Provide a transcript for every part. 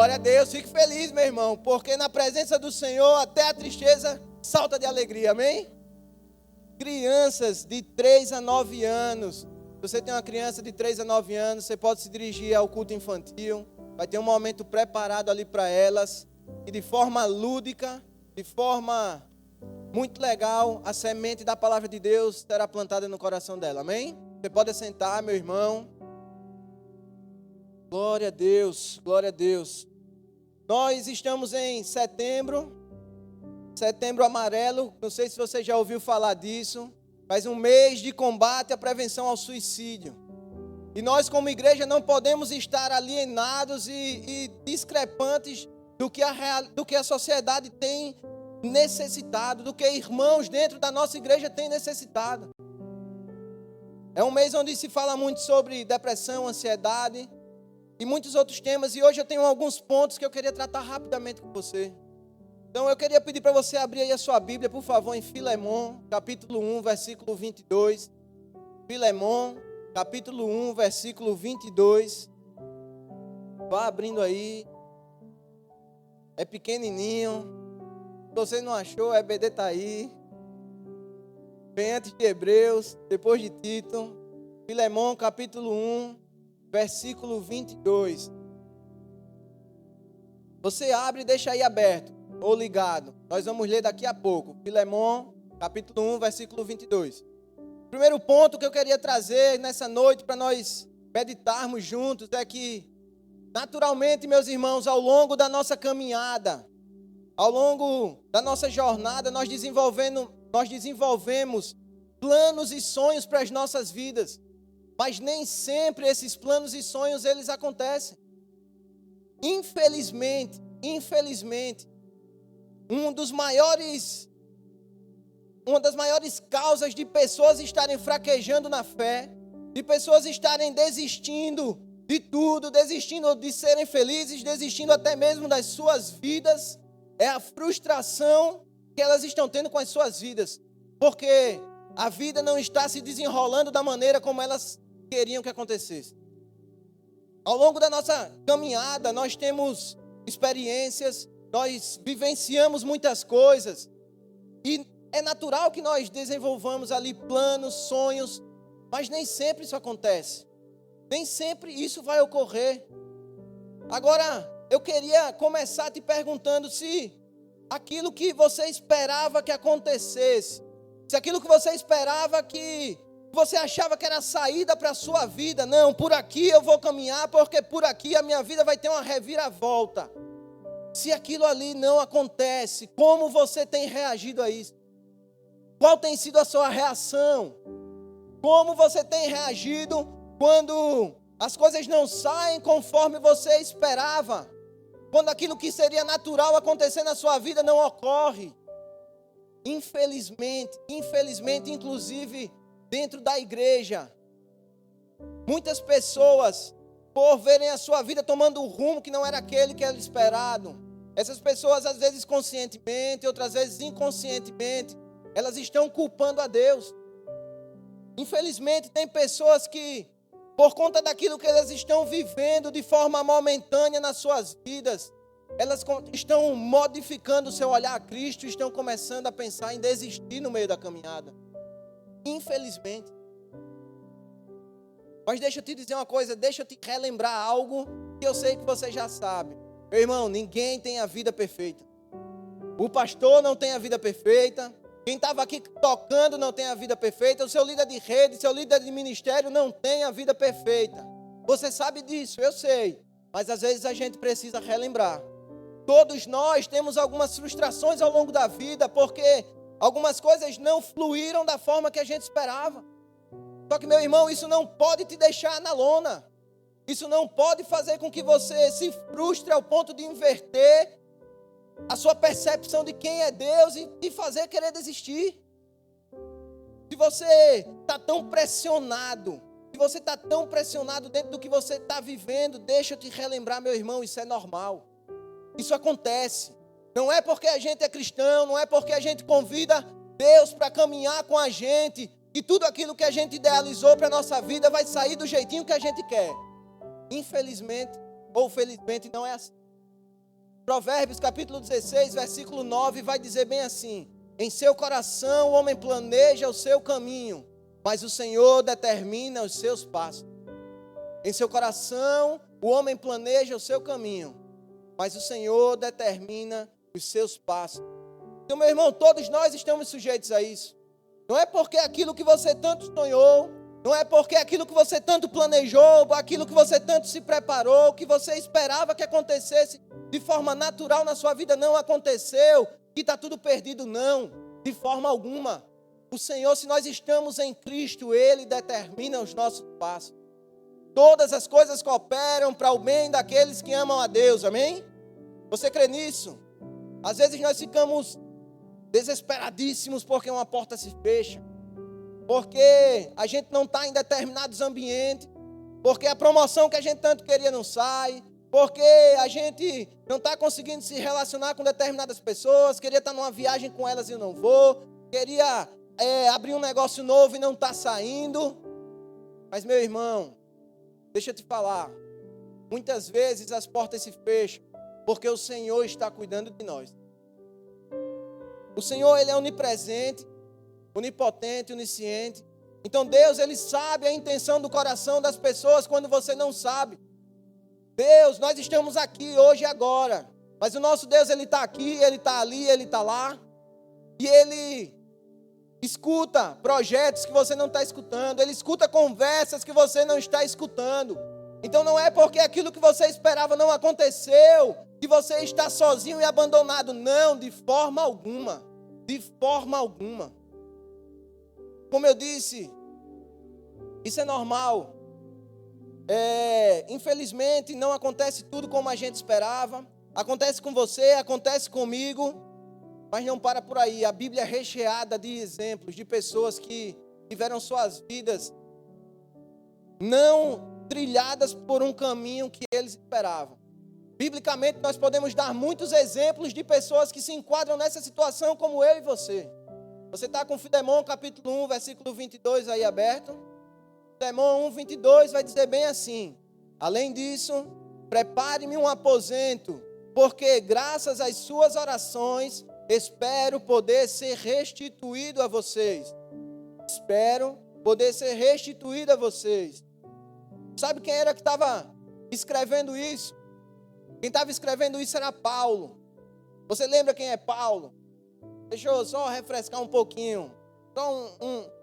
Glória a Deus, fique feliz, meu irmão, porque na presença do Senhor até a tristeza salta de alegria, amém? Crianças de 3 a 9 anos, se você tem uma criança de 3 a 9 anos, você pode se dirigir ao culto infantil, vai ter um momento preparado ali para elas, e de forma lúdica, de forma muito legal, a semente da palavra de Deus será plantada no coração dela, amém? Você pode assentar, meu irmão. Glória a Deus, glória a Deus. Nós estamos em setembro amarelo, não sei se você já ouviu falar disso, mas um mês de combate à prevenção ao suicídio. E nós como igreja não podemos estar alienados e discrepantes do que a sociedade tem necessitado, do que irmãos dentro da nossa igreja têm necessitado. É um mês onde se fala muito sobre depressão, ansiedade e muitos outros temas, e hoje eu tenho alguns pontos que eu queria tratar rapidamente com você. Então eu queria pedir para você abrir aí a sua Bíblia, por favor, em Filemon, capítulo 1, versículo 22. Filemon, capítulo 1, versículo 22. Vá abrindo aí. É pequenininho. Se você não achou, EBD está aí. Vem antes de Hebreus, depois de Tito. Filemon, capítulo 1, versículo 22. Você abre e deixa aí aberto, ou ligado. Nós vamos ler daqui a pouco. Filemon, capítulo 1, versículo 22. O primeiro ponto que eu queria trazer nessa noite para nós meditarmos juntos é que, naturalmente, meus irmãos, ao longo da nossa caminhada, ao longo da nossa jornada, nós desenvolvemos planos e sonhos para as nossas vidas. Mas nem sempre esses planos e sonhos, eles acontecem. Infelizmente, uma das maiores causas de pessoas estarem fraquejando na fé, de pessoas estarem desistindo de tudo, desistindo de serem felizes, desistindo até mesmo das suas vidas, é a frustração que elas estão tendo com as suas vidas, porque a vida não está se desenrolando da maneira como elas queriam que acontecesse. Ao longo da nossa caminhada, nós temos experiências, nós vivenciamos muitas coisas, e é natural que nós desenvolvamos ali planos, sonhos, mas nem sempre isso acontece. Nem sempre isso vai ocorrer. Agora, eu queria começar te perguntando se aquilo que você esperava que acontecesse, se aquilo que você esperava que você achava que era a saída para a sua vida, não, por aqui eu vou caminhar, porque por aqui a minha vida vai ter uma reviravolta. Se aquilo ali não acontece, como você tem reagido a isso? Qual tem sido a sua reação? Como você tem reagido quando as coisas não saem conforme você esperava? Quando aquilo que seria natural acontecer na sua vida não ocorre? Infelizmente, inclusive dentro da igreja, muitas pessoas, por verem a sua vida tomando um rumo que não era aquele que era esperado, essas pessoas, às vezes conscientemente, outras vezes inconscientemente, elas estão culpando a Deus. Infelizmente, tem pessoas que, por conta daquilo que elas estão vivendo de forma momentânea nas suas vidas, elas estão modificando o seu olhar a Cristo, estão começando a pensar em desistir no meio da caminhada. Infelizmente. Mas deixa eu te dizer uma coisa, deixa eu te relembrar algo que eu sei que você já sabe. Meu irmão, ninguém tem a vida perfeita. O pastor não tem a vida perfeita. Quem estava aqui tocando não tem a vida perfeita. O seu líder de rede, seu líder de ministério não tem a vida perfeita. Você sabe disso, eu sei. Mas às vezes a gente precisa relembrar. Todos nós temos algumas frustrações ao longo da vida, porque algumas coisas não fluíram da forma que a gente esperava. Só que, meu irmão, isso não pode te deixar na lona. Isso não pode fazer com que você se frustre ao ponto de inverter a sua percepção de quem é Deus e fazer querer desistir. Se você está tão pressionado, dentro do que você está vivendo, deixa eu te relembrar, meu irmão, isso é normal. Isso acontece. Não é porque a gente é cristão, não é porque a gente convida Deus para caminhar com a gente, que tudo aquilo que a gente idealizou para a nossa vida vai sair do jeitinho que a gente quer. Infelizmente, ou felizmente, não é assim. Provérbios capítulo 16, versículo 9, vai dizer bem assim: em seu coração o homem planeja o seu caminho, mas o Senhor determina os seus passos. Em seu coração o homem planeja o seu caminho, mas o Senhor determina os seus passos. Então, meu irmão, todos nós estamos sujeitos a isso. Não é porque aquilo que você tanto sonhou, não é porque aquilo que você tanto planejou, aquilo que você tanto se preparou, que você esperava que acontecesse de forma natural na sua vida, não aconteceu, que está tudo perdido, não, de forma alguma. O Senhor, se nós estamos em Cristo, Ele determina os nossos passos. Todas as coisas cooperam para o bem daqueles que amam a Deus, amém? Você crê nisso? Às vezes nós ficamos desesperadíssimos porque uma porta se fecha, porque a gente não está em determinados ambientes, porque a promoção que a gente tanto queria não sai, porque a gente não está conseguindo se relacionar com determinadas pessoas, queria estar numa viagem com elas e não vou, queria abrir um negócio novo e não está saindo. Mas, meu irmão, deixa eu te falar, muitas vezes as portas se fecham porque o Senhor está cuidando de nós. O Senhor, Ele é onipresente, onipotente, onisciente. Então Deus, Ele sabe a intenção do coração das pessoas quando você não sabe. Deus, nós estamos aqui hoje e agora, mas o nosso Deus, Ele está aqui, Ele está ali, Ele está lá, e Ele escuta projetos que você não está escutando, Ele escuta conversas que você não está escutando. Então não é porque aquilo que você esperava não aconteceu, que você está sozinho e abandonado. Não, de forma alguma. De forma alguma. Como eu disse, isso é normal. Infelizmente não acontece tudo como a gente esperava. Acontece com você, acontece comigo. Mas não para por aí. A Bíblia é recheada de exemplos de pessoas que tiveram suas vidas não trilhadas por um caminho que eles esperavam. Biblicamente, nós podemos dar muitos exemplos de pessoas que se enquadram nessa situação, como eu e você. Você está com Filemão, capítulo 1, versículo 22 aí aberto. Filemão 1, 22 vai dizer bem assim: além disso, prepare-me um aposento, porque graças às suas orações, espero poder ser restituído a vocês. Espero poder ser restituído a vocês. Sabe quem era que estava escrevendo isso? Quem estava escrevendo isso era Paulo. Você lembra quem é Paulo? Deixa eu só refrescar um pouquinho. Só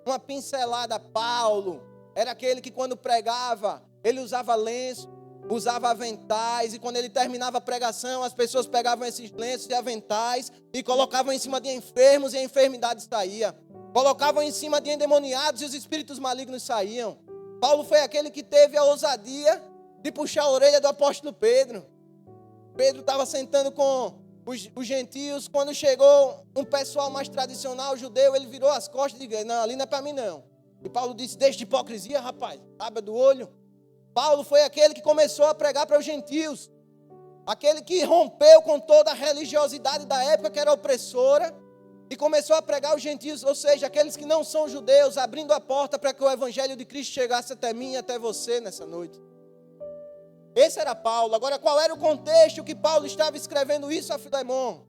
uma pincelada. Paulo era aquele que quando pregava, ele usava lenço, usava aventais, e quando ele terminava a pregação, as pessoas pegavam esses lenços e aventais e colocavam em cima de enfermos e a enfermidade saía. Colocavam em cima de endemoniados e os espíritos malignos saíam. Paulo foi aquele que teve a ousadia de puxar a orelha do apóstolo Pedro. Pedro estava sentando com os gentios, quando chegou um pessoal mais tradicional, judeu, ele virou as costas e disse: não, ali não é para mim não. E Paulo disse: deixa de hipocrisia, rapaz, abra do olho. Paulo foi aquele que começou a pregar para os gentios, aquele que rompeu com toda a religiosidade da época que era opressora, e começou a pregar aos gentios, ou seja, aqueles que não são judeus, abrindo a porta para que o evangelho de Cristo chegasse até mim e até você nessa noite. Esse era Paulo. Agora, qual era o contexto que Paulo estava escrevendo isso a Filemão?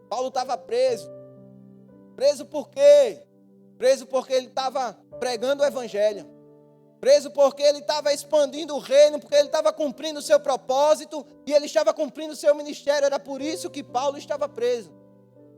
Paulo estava preso. Preso por quê? Preso porque ele estava pregando o evangelho. Preso porque ele estava expandindo o reino, porque ele estava cumprindo o seu propósito e ele estava cumprindo o seu ministério. Era por isso que Paulo estava preso.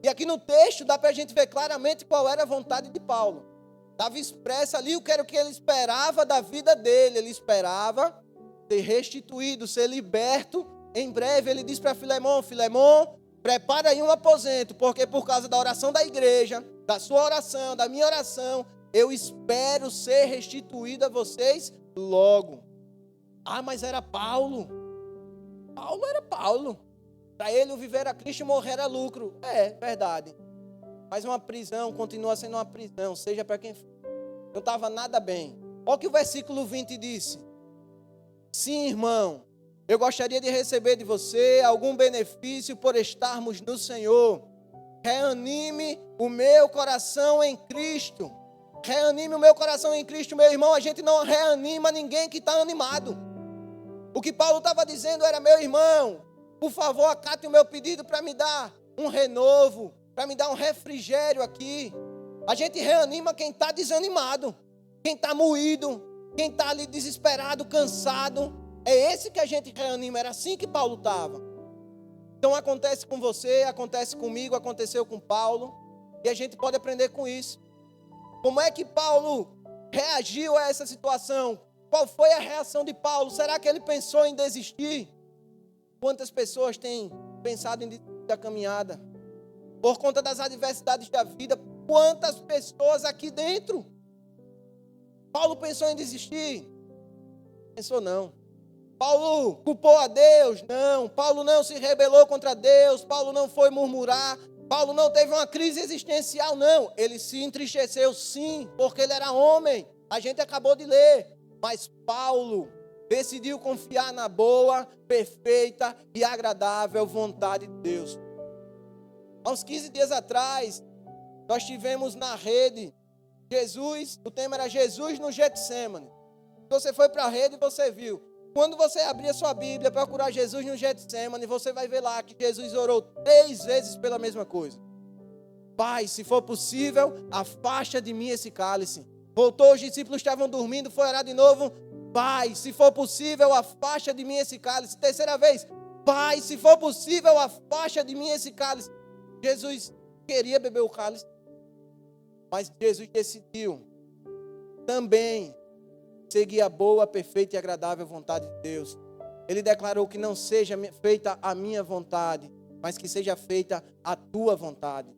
E aqui no texto dá para a gente ver claramente qual era a vontade de Paulo. Estava expressa ali o que era o que ele esperava da vida dele. Ele esperava ser restituído, ser liberto. Em breve ele diz para Filemão: Filemão, prepara aí um aposento, porque por causa da oração da igreja, da sua oração, da minha oração, eu espero ser restituído a vocês logo. Ah, mas era Paulo. Paulo era Paulo. Para ele o viver a Cristo e morrer era lucro. É, verdade. Mas uma prisão continua sendo uma prisão, seja para quem for. Não estava nada bem. Olha o que o versículo 20 disse. Sim, irmão, eu gostaria de receber de você algum benefício por estarmos no Senhor. Reanime o meu coração em Cristo. Reanime o meu coração em Cristo, meu irmão. A gente não reanima ninguém que está animado. O que Paulo estava dizendo era: meu irmão, por favor, acate o meu pedido para me dar um renovo, para me dar um refrigério aqui. A gente reanima quem está desanimado, quem está moído, quem está ali desesperado, cansado. É esse que a gente reanima. Era assim que Paulo estava. Então acontece com você, acontece comigo, aconteceu com Paulo. E a gente pode aprender com isso. Como é que Paulo reagiu a essa situação? Qual foi a reação de Paulo? Será que ele pensou em desistir? Quantas pessoas têm pensado em desistir da caminhada? Por conta das adversidades da vida, quantas pessoas aqui dentro? Paulo pensou em desistir? Pensou não. Paulo culpou a Deus? Não. Paulo não se rebelou contra Deus. Paulo não foi murmurar. Paulo não teve uma crise existencial, não. Ele se entristeceu, sim, porque ele era homem. A gente acabou de ler. Mas Paulo decidiu confiar na boa, perfeita e agradável vontade de Deus. Há uns 15 dias atrás, nós tivemos na rede Jesus, o tema era Jesus no Getsemane. Você foi para a rede e você viu. Quando você abrir a sua Bíblia para procurar Jesus no Getsemane, você vai ver lá que Jesus orou 3 vezes pela mesma coisa. Pai, se for possível, afasta de mim esse cálice. Voltou, os discípulos estavam dormindo, foi orar de novo. Pai, se for possível, afasta de mim esse cálice. 3ª vez. Pai, se for possível, afasta de mim esse cálice. Jesus queria beber o cálice, mas Jesus decidiu também seguir a boa, perfeita e agradável vontade de Deus. Ele declarou que não seja feita a minha vontade, mas que seja feita a tua vontade.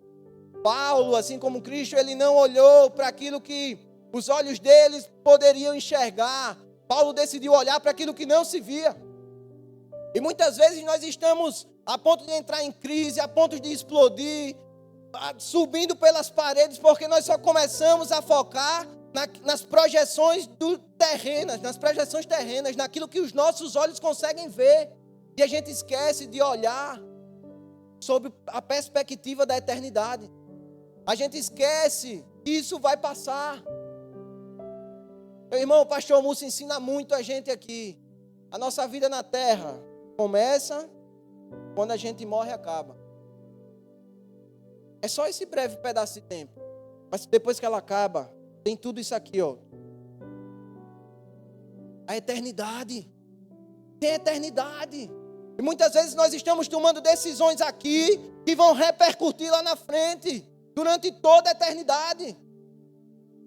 Paulo, assim como Cristo, ele não olhou para aquilo que os olhos deles poderiam enxergar. Paulo decidiu olhar para aquilo que não se via. E muitas vezes nós estamos a ponto de entrar em crise, a ponto de explodir, subindo pelas paredes, porque nós só começamos a focar nas projeções terrenas, nas projeções terrenas, naquilo que os nossos olhos conseguem ver. E a gente esquece de olhar sob a perspectiva da eternidade. A gente esquece que isso vai passar. Meu irmão, o pastor Múcio ensina muito a gente aqui. A nossa vida na terra começa quando a gente morre e acaba. É só esse breve pedaço de tempo. Mas depois que ela acaba, tem tudo isso aqui, ó. A eternidade. Tem eternidade. E muitas vezes nós estamos tomando decisões aqui que vão repercutir lá na frente, durante toda a eternidade.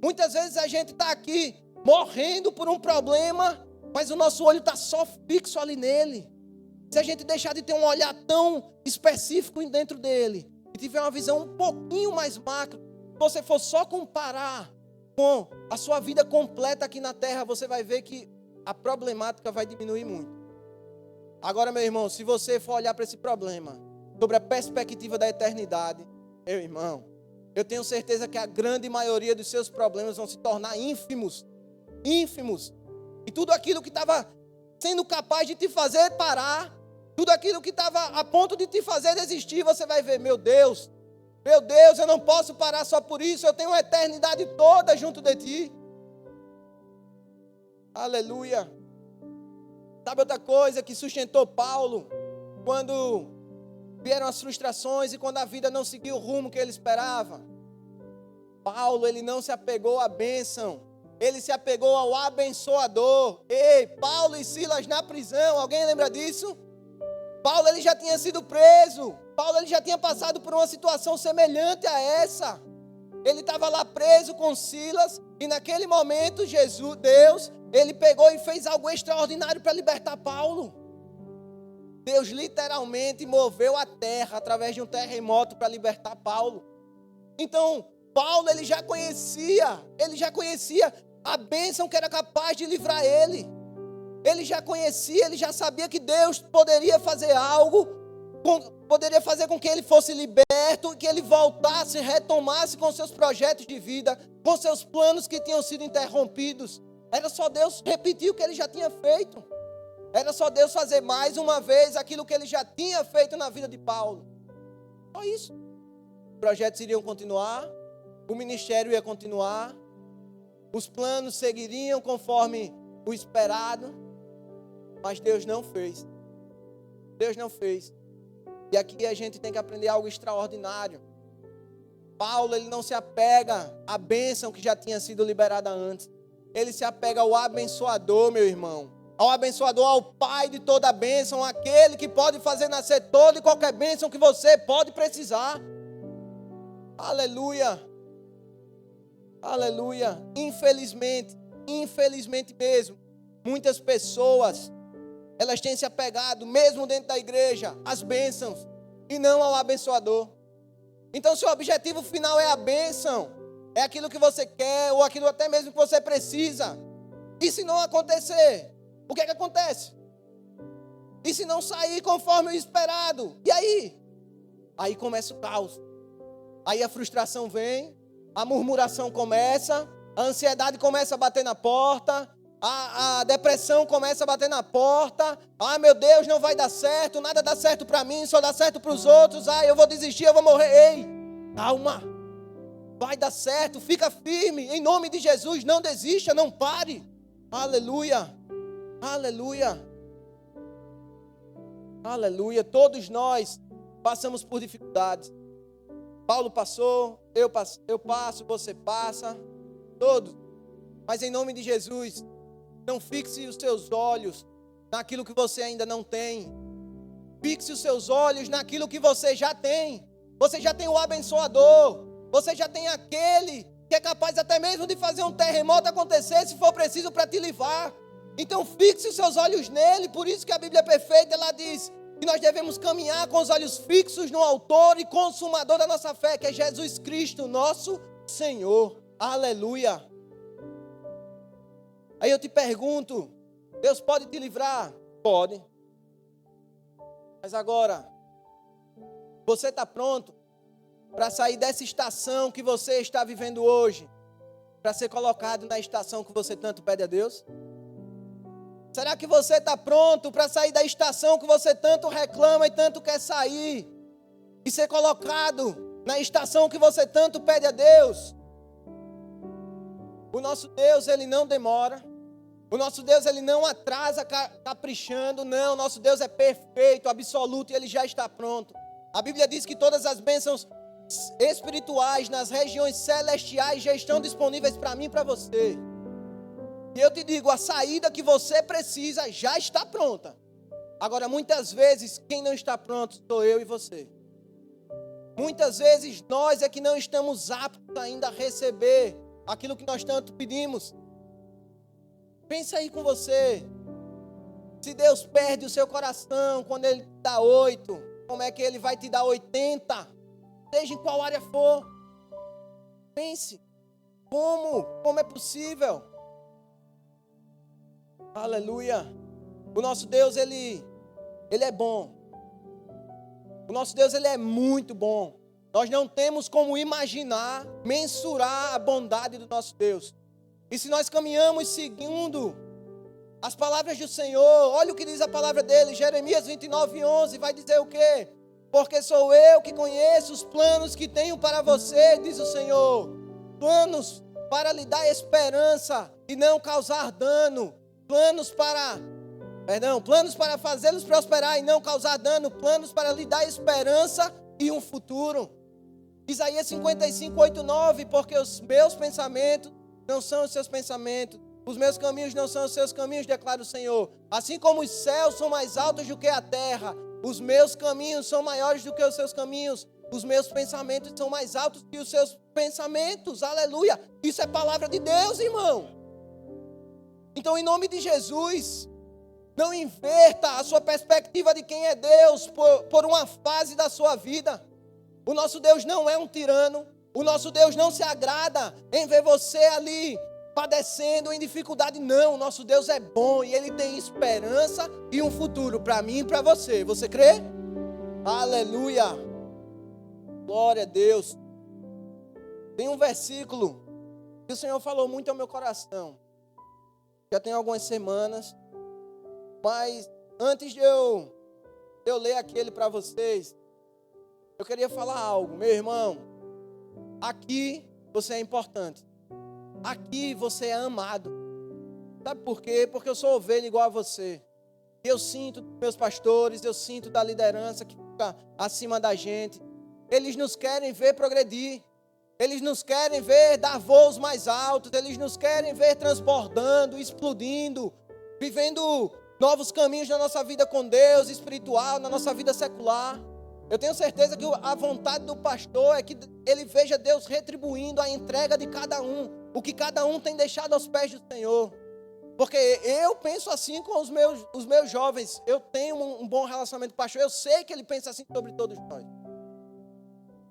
Muitas vezes a gente está aqui morrendo por um problema, mas o nosso olho está só fixo ali nele. Se a gente deixar de ter um olhar tão específico dentro dele, e tiver uma visão um pouquinho mais macro, se você for só comparar com a sua vida completa aqui na terra, você vai ver que a problemática vai diminuir muito. Agora, meu irmão, se você for olhar para esse problema sobre a perspectiva da eternidade, meu irmão, eu tenho certeza que a grande maioria dos seus problemas vão se tornar ínfimos. Ínfimos. E tudo aquilo que estava sendo capaz de te fazer parar, tudo aquilo que estava a ponto de te fazer desistir, você vai ver, meu Deus, eu não posso parar só por isso, eu tenho uma eternidade toda junto de ti. Aleluia. Sabe outra coisa que sustentou Paulo quando vieram as frustrações e quando a vida não seguiu o rumo que ele esperava? Paulo, ele não se apegou à bênção, ele se apegou ao abençoador. Ei, Paulo e Silas na prisão, alguém lembra disso? Paulo, ele já tinha sido preso. Paulo, ele já tinha passado por uma situação semelhante a essa. Ele estava lá preso com Silas e naquele momento Deus, ele pegou e fez algo extraordinário para libertar Paulo. Deus literalmente moveu a terra através de um terremoto para libertar Paulo. Então, Paulo, ele já conhecia a bênção que era capaz de livrar ele. Ele já conhecia, ele já sabia que Deus poderia fazer algo, poderia fazer com que ele fosse liberto, que ele voltasse, retomasse com seus projetos de vida, com seus planos que tinham sido interrompidos. Era só Deus repetir o que ele já tinha feito. Era só Deus fazer mais uma vez aquilo que ele já tinha feito na vida de Paulo. Só isso. Os projetos iriam continuar, o ministério ia continuar, os planos seguiriam conforme o esperado, mas Deus não fez. Deus não fez. E aqui a gente tem que aprender algo extraordinário. Paulo, ele não se apega à bênção que já tinha sido liberada antes. Ele se apega ao abençoador, meu irmão. Ao abençoador, ao Pai de toda a bênção, aquele que pode fazer nascer toda e qualquer bênção que você pode precisar. Aleluia. Aleluia. Infelizmente mesmo, muitas pessoas, elas têm se apegado, mesmo dentro da igreja, às bênçãos e não ao abençoador. Então, se o objetivo final é a bênção, é aquilo que você quer ou aquilo até mesmo que você precisa, e se não acontecer, o que é que acontece? E se não sair conforme o esperado? E aí? Aí começa o caos. Aí a frustração vem, a murmuração começa, a ansiedade começa a bater na porta, a depressão começa a bater na porta. Ah, meu Deus, não vai dar certo, nada dá certo para mim, só dá certo para os outros. Ah, eu vou desistir, eu vou morrer. Ei, calma, vai dar certo, fica firme, em nome de Jesus, não desista, não pare. Aleluia, aleluia, aleluia. Todos nós passamos por dificuldades. Paulo passou, eu passo, você passa, todos. Mas em nome de Jesus, não fixe os seus olhos naquilo que você ainda não tem. Fixe os seus olhos naquilo que você já tem. Você já tem o abençoador. Você já tem aquele que é capaz até mesmo de fazer um terremoto acontecer se for preciso para te livrar. Então fixe os seus olhos nele. Por isso que a Bíblia é perfeita, ela diz que nós devemos caminhar com os olhos fixos no autor e consumador da nossa fé, que é Jesus Cristo, nosso Senhor. Aleluia. Aí eu te pergunto, Deus pode te livrar? Pode. Mas agora, você está pronto para sair dessa estação que você está vivendo hoje, para ser colocado na estação que você tanto pede a Deus? Será que você está pronto para sair da estação que você tanto reclama e tanto quer sair, e ser colocado na estação que você tanto pede a Deus? O nosso Deus, ele não demora. O nosso Deus, ele não atrasa caprichando, não. O nosso Deus é perfeito, absoluto, e ele já está pronto. A Bíblia diz que todas as bênçãos espirituais nas regiões celestiais já estão disponíveis para mim e para você. E eu te digo, a saída que você precisa já está pronta. Agora, muitas vezes, quem não está pronto sou eu e você. Muitas vezes, nós é que não estamos aptos ainda a receber aquilo que nós tanto pedimos. Pensa aí com você. Se Deus perde o seu coração quando Ele dá 8, como é que Ele vai te dar 80? Seja em qual área for. Pense. Como é possível? Aleluia. O nosso Deus, Ele é bom. O nosso Deus, Ele é muito bom. Nós não temos como imaginar, mensurar a bondade do nosso Deus. E se nós caminhamos segundo as palavras do Senhor, olha o que diz a palavra dele, Jeremias 29:11, vai dizer o quê? Porque sou eu que conheço os planos que tenho para você, diz o Senhor. Planos para lhe dar esperança e não causar dano. Planos para fazê-los prosperar e não causar dano. Planos para lhe dar esperança e um futuro. Isaías 55:8-9, porque os meus pensamentos não são os seus pensamentos, os meus caminhos não são os seus caminhos, declara o Senhor. Assim como os céus são mais altos do que a terra, os meus caminhos são maiores do que os seus caminhos, os meus pensamentos são mais altos que os seus pensamentos. Aleluia! Isso é palavra de Deus, irmão. Então, em nome de Jesus, não inverta a sua perspectiva de quem é Deus por uma fase da sua vida. O nosso Deus não é um tirano. O nosso Deus não se agrada em ver você ali padecendo em dificuldade. Não, o nosso Deus é bom e Ele tem esperança e um futuro para mim e para você. Você crê? Aleluia! Glória a Deus. Tem um versículo que o Senhor falou muito ao meu coração. Já tem algumas semanas, mas antes de eu ler aquele para vocês, eu queria falar algo. Meu irmão, aqui você é importante. Aqui você é amado. Sabe por quê? Porque eu sou ovelha igual a você. Eu sinto dos meus pastores, eu sinto da liderança que fica acima da gente. Eles nos querem ver progredir. Eles nos querem ver dar voos mais altos. Eles nos querem ver transbordando, explodindo, vivendo novos caminhos na nossa vida com Deus, espiritual, na nossa vida secular. Eu tenho certeza que a vontade do pastor é que ele veja Deus retribuindo a entrega de cada um, o que cada um tem deixado aos pés do Senhor. Porque eu penso assim com os meus jovens. Eu tenho um bom relacionamento com o pastor. Eu sei que ele pensa assim sobre todos nós.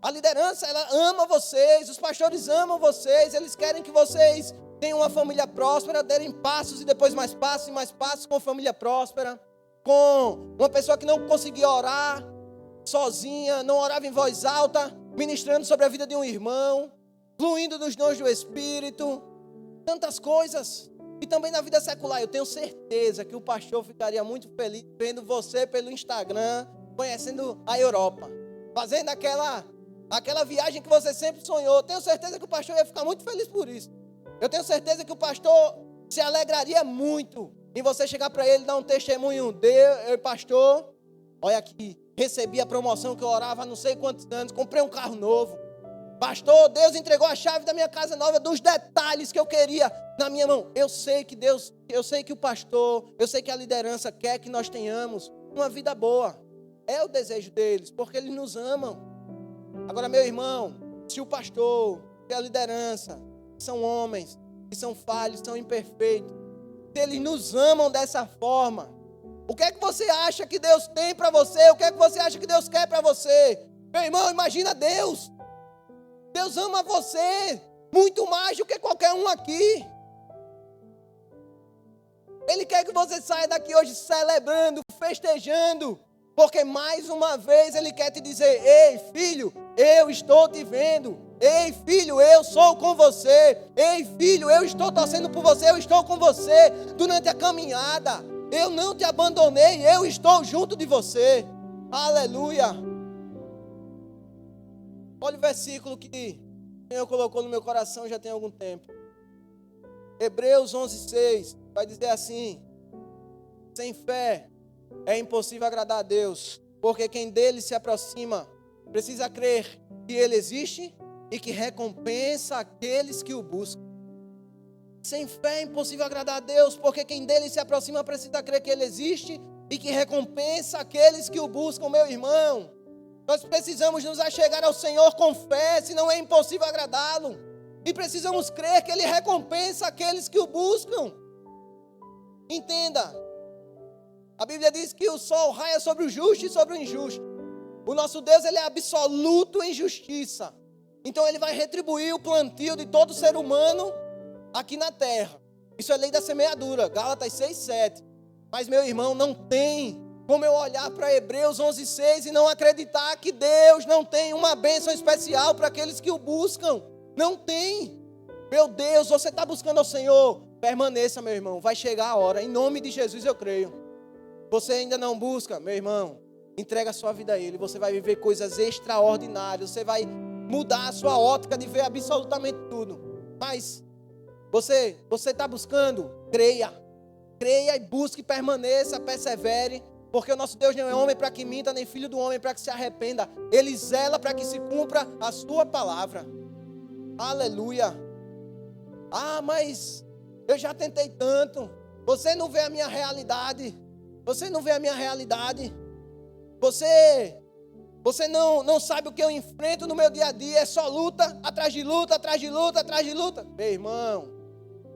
A liderança, ela ama vocês. Os pastores amam vocês. Eles querem que vocês tenham uma família próspera, derem passos e depois mais passos e mais passos com família próspera. Com uma pessoa que não conseguia orar sozinha, não orava em voz alta, ministrando sobre a vida de um irmão, fluindo nos dons do Espírito. Tantas coisas. E também na vida secular, eu tenho certeza que o pastor ficaria muito feliz vendo você pelo Instagram, conhecendo a Europa, fazendo aquela viagem que você sempre sonhou. Tenho certeza que o pastor ia ficar muito feliz por isso. Eu tenho certeza que o pastor se alegraria muito em você chegar para ele e dar um testemunho dele. Pastor, olha aqui, recebi a promoção que eu orava há não sei quantos anos, comprei um carro novo. Pastor, Deus entregou a chave da minha casa nova, dos detalhes que eu queria na minha mão. Eu sei que Deus, eu sei que o pastor, eu sei que a liderança quer que nós tenhamos uma vida boa. É o desejo deles, porque eles nos amam. Agora, meu irmão, se o pastor, se a liderança, são homens, que são falhos, são imperfeitos, se eles nos amam dessa forma, o que é que você acha que Deus tem para você? O que é que você acha que Deus quer para você? Meu irmão, imagina Deus. Deus ama você muito mais do que qualquer um aqui. Ele quer que você saia daqui hoje celebrando, festejando, porque mais uma vez Ele quer te dizer: ei filho, eu estou te vendo. Ei filho, eu sou com você. Ei filho, eu estou torcendo por você, eu estou com você durante a caminhada. Eu não te abandonei, eu estou junto de você. Aleluia. Olha o versículo que o Senhor colocou no meu coração já tem algum tempo. Hebreus 11:6 vai dizer assim: sem fé é impossível agradar a Deus, porque quem dele se aproxima precisa crer que ele existe e que recompensa aqueles que o buscam. Sem fé é impossível agradar a Deus, porque quem dele se aproxima precisa crer que ele existe e que recompensa aqueles que o buscam. Meu irmão, nós precisamos nos achegar ao Senhor com fé, senão é impossível agradá-lo. E precisamos crer que Ele recompensa aqueles que o buscam. Entenda, a Bíblia diz que o sol raia sobre o justo e sobre o injusto. O nosso Deus, Ele é absoluto em justiça. Então Ele vai retribuir o plantio de todo ser humano aqui na terra. Isso é lei da semeadura, Gálatas 6:7. Mas, meu irmão, não tem como eu olhar para Hebreus 11:6 e não acreditar que Deus não tem uma bênção especial para aqueles que o buscam. Não tem. Meu Deus, você está buscando ao Senhor? Permaneça, meu irmão. Vai chegar a hora. Em nome de Jesus eu creio. Você ainda não busca, meu irmão, entrega a sua vida a Ele. Você vai viver coisas extraordinárias. Você vai mudar a sua ótica de ver absolutamente tudo. Mas você está buscando? Creia. Creia e busque, permaneça, persevere. Porque o nosso Deus não é homem para que minta, nem filho do homem para que se arrependa. Ele zela para que se cumpra a sua palavra. Aleluia. Ah, mas eu já tentei tanto. Você não vê a minha realidade. Você não vê a minha realidade. Você não sabe o que eu enfrento no meu dia a dia. É só luta, atrás de luta, atrás de luta, atrás de luta. Meu irmão,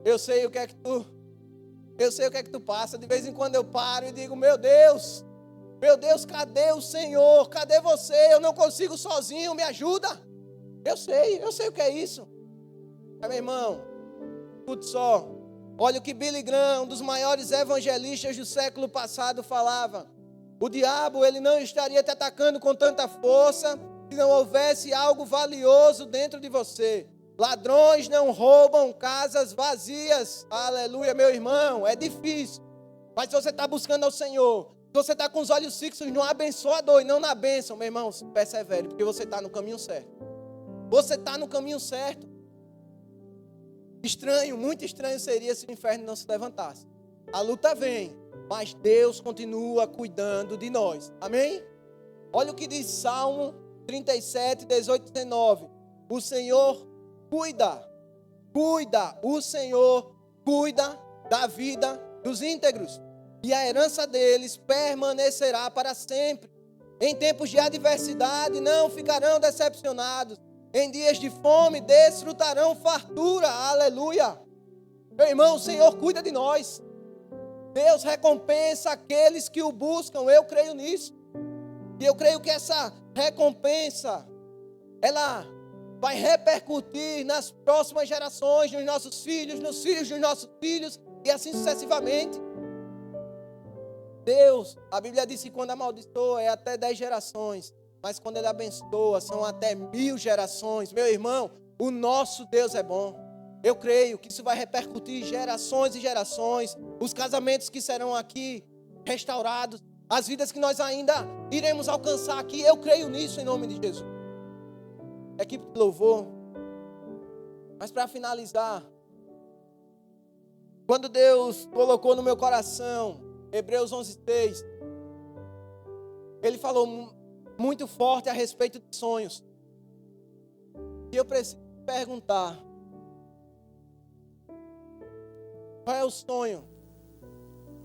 eu sei o que é que tu passa. De vez em quando eu paro e digo: meu Deus, cadê o Senhor? Cadê você? Eu não consigo sozinho, me ajuda. Eu sei o que é isso. Mas, meu irmão, escute só. Olha o que Billy Graham, um dos maiores evangelistas do século passado, falava. O diabo, ele não estaria te atacando com tanta força se não houvesse algo valioso dentro de você. Ladrões não roubam casas vazias. Aleluia, meu irmão, é difícil. Mas se você está buscando ao Senhor, se você está com os olhos fixos no abençoador e não na bênção, meu irmão, persevere, porque você está no caminho certo. Você está no caminho certo. Estranho, muito estranho seria se o inferno não se levantasse. A luta vem, mas Deus continua cuidando de nós. Amém? Olha o que diz Salmo 37, 18 e 19. O Senhor cuida, o Senhor cuida da vida dos íntegros, e a herança deles permanecerá para sempre. Em tempos de adversidade não ficarão decepcionados, em dias de fome desfrutarão fartura. Aleluia! Meu irmão, o Senhor cuida de nós. Deus recompensa aqueles que o buscam. Eu creio nisso. E eu creio que essa recompensa, ela vai repercutir nas próximas gerações, nos nossos filhos, nos filhos dos nossos filhos, e assim sucessivamente. Deus, a Bíblia diz que quando amaldiçoa é até 10 gerações, mas quando Ele abençoa são até 1000 gerações. Meu irmão, o nosso Deus é bom. Eu creio que isso vai repercutir gerações e gerações, os casamentos que serão aqui restaurados, as vidas que nós ainda iremos alcançar aqui. Eu creio nisso em nome de Jesus. Equipe de louvor. Mas para finalizar, quando Deus colocou no meu coração Hebreus 11:6, Ele falou muito forte a respeito de sonhos. E eu preciso perguntar: qual é o sonho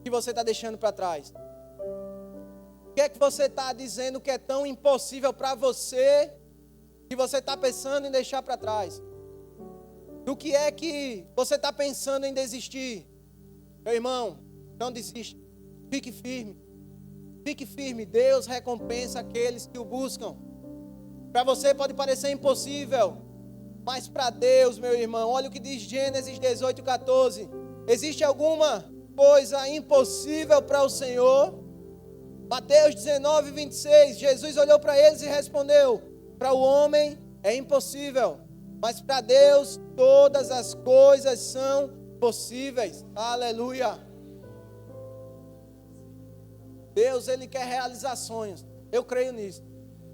que você está deixando para trás? O que é que você está dizendo que é tão impossível para você, que você está pensando em deixar para trás? Do que é que você está pensando em desistir? Meu irmão, não desista. Fique firme. Fique firme. Deus recompensa aqueles que o buscam. Para você pode parecer impossível, mas para Deus, meu irmão, olha o que diz Gênesis 18:14. Existe alguma coisa impossível para o Senhor? Mateus 19:26. Jesus olhou para eles e respondeu: para o homem é impossível, mas para Deus todas as coisas são possíveis. Aleluia. Deus, Ele quer realizar sonhos. Eu creio nisso.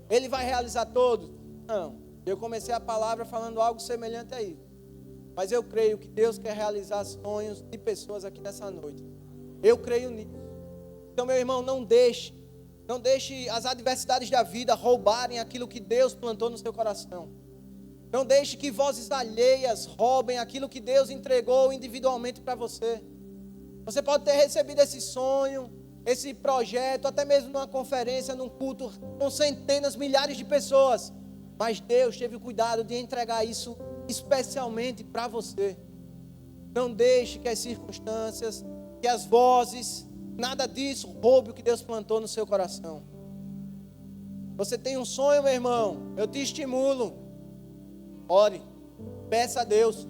Ele vai realizar todos? Não. Eu comecei a palavra falando algo semelhante a isso. Mas eu creio que Deus quer realizar sonhos de pessoas aqui nessa noite. Eu creio nisso. Então, meu irmão, não deixe as adversidades da vida roubarem aquilo que Deus plantou no seu coração. Não deixe que vozes alheias roubem aquilo que Deus entregou individualmente para você. Você pode ter recebido esse sonho, esse projeto, até mesmo numa conferência, num culto, com centenas, milhares de pessoas. Mas Deus teve o cuidado de entregar isso especialmente para você. Não deixe que as circunstâncias, que as vozes, nada disso roube o que Deus plantou no seu coração. Você tem um sonho, meu irmão? Eu te estimulo. Ore. Peça a Deus.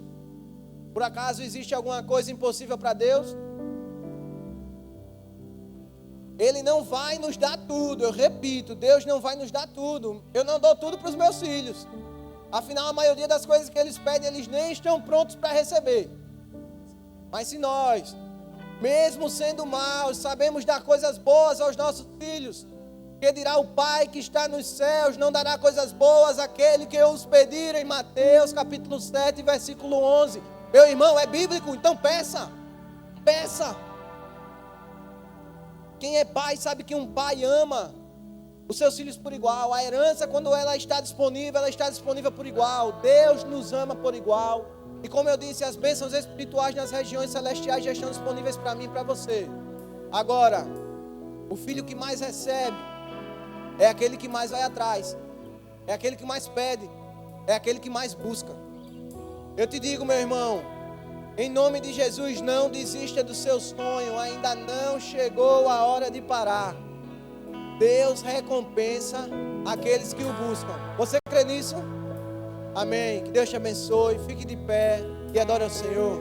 Por acaso existe alguma coisa impossível para Deus? Ele não vai nos dar tudo. Eu repito, Deus não vai nos dar tudo. Eu não dou tudo para os meus filhos. Afinal, a maioria das coisas que eles pedem, eles nem estão prontos para receber. Mas se nós, mesmo sendo maus, sabemos dar coisas boas aos nossos filhos, que dirá o Pai que está nos céus, não dará coisas boas àquele que os pedirem. Mateus capítulo 7, versículo 11. Meu irmão, é bíblico, então peça. Peça. Quem é pai sabe que um pai ama os seus filhos por igual. A herança, quando ela está disponível por igual. Deus nos ama por igual. E como eu disse, as bênçãos espirituais nas regiões celestiais já estão disponíveis para mim e para você. Agora, o filho que mais recebe é aquele que mais vai atrás, é aquele que mais pede, é aquele que mais busca. Eu te digo, meu irmão, em nome de Jesus, não desista do seu sonho. Ainda não chegou a hora de parar. Deus recompensa aqueles que o buscam. Você crê nisso? Amém. Que Deus te abençoe. Fique de pé e adore ao Senhor.